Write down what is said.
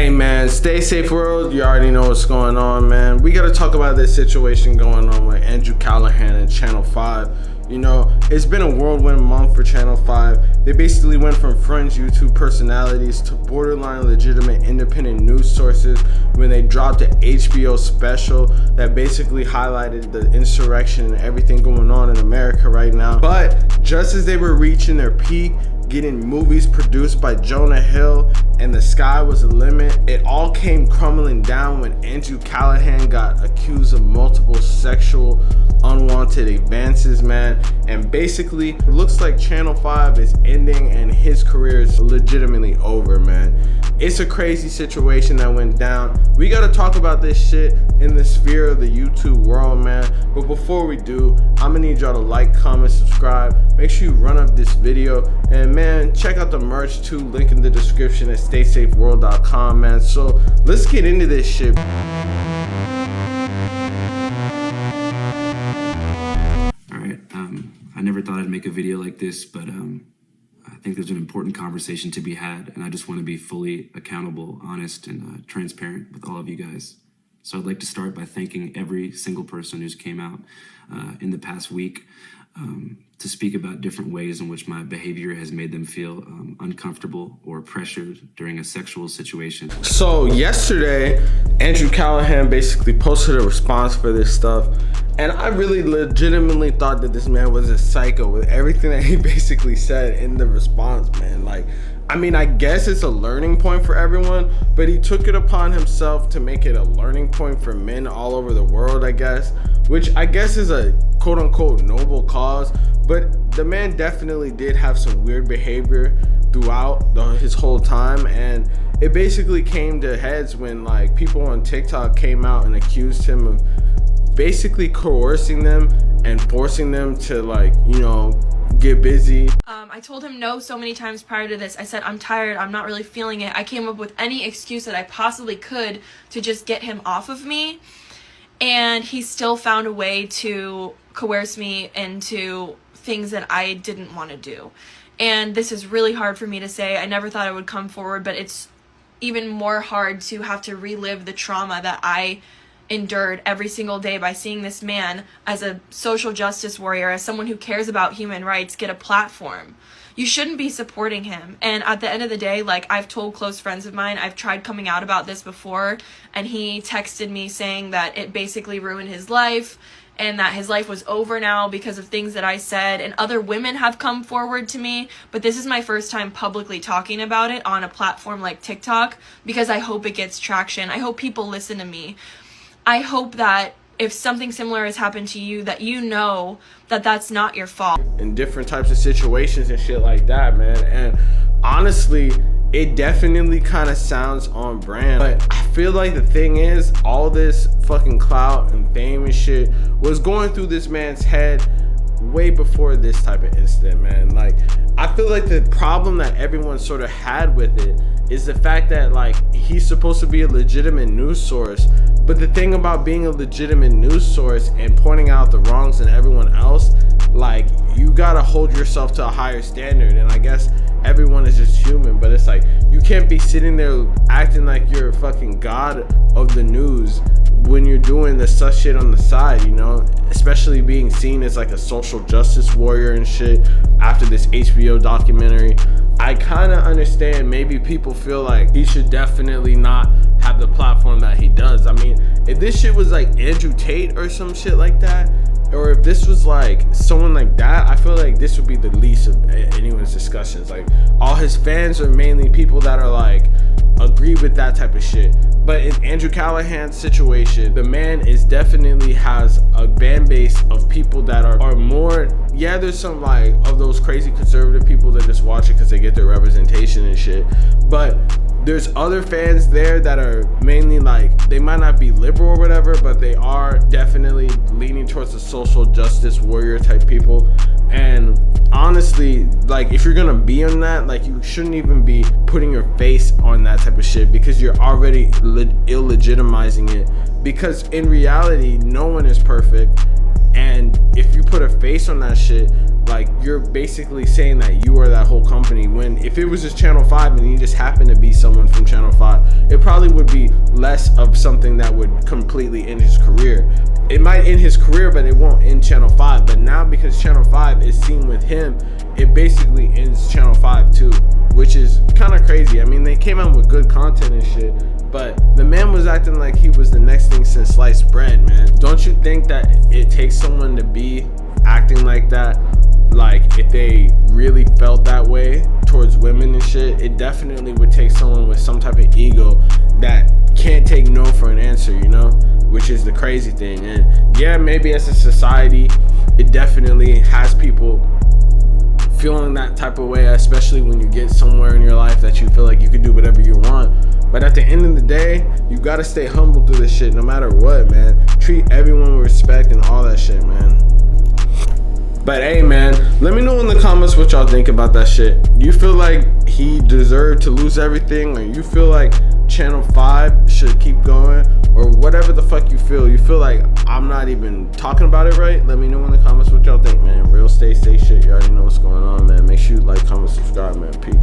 Hey man, stay safe world. You already know what's going on, man. We gotta talk about this situation going on with Andrew Callahan and Channel 5. You know, it's been a whirlwind month for Channel 5. They basically went from fringe YouTube personalities to borderline legitimate independent news sources when they dropped an HBO special that basically highlighted the insurrection and everything going on in America right now. But just as they were reaching their peak, getting movies produced by Jonah Hill and the sky was the limit, it all came crumbling down when Andrew Callahan got accused of multiple sexual unwanted advances, man. And basically it looks like Channel 5 is ending and his career is legitimately over, man. It's a crazy situation that went down. We gotta talk about this shit in the sphere of the YouTube world, man. But before we do, I'm gonna need y'all to like, comment, subscribe. Make sure you run up this video, and man, check out the merch too, link in the description at staysafeworld.com, man. So let's get into this shit. Alright, I never thought I'd make a video like this, but I think there's an important conversation to be had, and I just want to be fully accountable, honest, and transparent with all of you guys. So I'd like to start by thanking every single person who's came out in the past week to speak about different ways in which my behavior has made them feel uncomfortable or pressured during a sexual situation. So yesterday, Andrew Callahan basically posted a response for this stuff, and I really legitimately thought that this man was a psycho with everything that he basically said in the response, man. Like, I mean, I guess it's a learning point for everyone, but he took it upon himself to make it a learning point for men all over the world, I guess, which I guess is a quote-unquote noble cause. But the man definitely did have some weird behavior throughout his whole time, and it basically came to heads when like people on TikTok came out and accused him of basically coercing them and forcing them to, like, you know, get busy. I told him no so many times prior to this. I said, I'm tired, I'm not really feeling it. I came up with any excuse that I possibly could to just get him off of me, and he still found a way to coerce me into things that I didn't want to do. And this is really hard for me to say. I never thought I would come forward, but it's even more hard to have to relive the trauma that I endured every single day by seeing this man as a social justice warrior, as someone who cares about human rights, get a platform. You shouldn't be supporting him. And at the end of the day, like, I've told close friends of mine, I've tried coming out about this before, and he texted me saying that it basically ruined his life and that his life was over now because of things that I said, and other women have come forward to me, but this is my first time publicly talking about it on a platform like TikTok because I hope it gets traction. I hope people listen to me. I hope that if something similar has happened to you, that you know that that's not your fault. In different types of situations and shit like that, man. And honestly, it definitely kind of sounds on brand. But I feel like the thing is, all this fucking clout and fame and shit was going through this man's head way before this type of incident, man. Like, I feel like the problem that everyone sort of had with it is the fact that, like, he's supposed to be a legitimate news source, but the thing about being a legitimate news source and pointing out the wrongs in everyone else, like, you gotta hold yourself to a higher standard. And I guess everyone is just human, but it's like, you can't be sitting there acting like you're a fucking god of the news when you're doing this such shit on the side, you know, especially being seen as like a social justice warrior and shit after this HBO documentary. I kind of understand maybe people feel like he should definitely not have the platform that he does. I mean, if this shit was like Andrew Tate or some shit like that, or if this was like someone like that, I feel like this would be the least of anyone's discussions. Like, all his fans are mainly people that are like agree with that type of shit. But in Andrew Callahan's situation, the man is definitely has a fan base of people that are more, yeah, there's some like of those crazy conservative people that just watch it because they get their representation and shit, but there's other fans there that are mainly like, they might not be liberal or whatever, but they are definitely leaning towards the social justice warrior type people. And honestly, like, if you're gonna be on that, like, you shouldn't even be putting your face on that type of shit because you're already illegitimizing it. Because in reality, no one is perfect, and if you put a face on that shit, like you're basically saying that you are that whole company, when if it was just Channel 5 and you just happen to be someone from Channel 5, it probably would be less of something that would completely end his career. It might end his career, but it won't end Channel 5. But now, because Channel 5 is seen with him, it basically ends Channel 5 too, which is kind of crazy. I mean, they came out with good content and shit, but the man was acting like he was the next thing since sliced bread, man. Don't you think that it takes someone to be acting like that? Like, if they really felt that way towards women and shit, it definitely would take someone with some type of ego that can't take no for an answer, you know? Which is the crazy thing. And yeah, maybe as a society, it definitely has people feeling that type of way, especially when you get somewhere in your life that you feel like you can do whatever you want. But at the end of the day, you gotta stay humble through this shit no matter what, man. Treat everyone with respect and all that shit, man. But hey, man, let me know in the comments what y'all think about that shit. Do you feel like he deserved to lose everything, or you feel like Channel 5 should keep going, or whatever the fuck you feel? You feel like I'm not even talking about it right? Let me know in the comments what y'all think, man. Real stay shit. You already know what's going on, man. Make sure you like, comment, subscribe, man. Peace.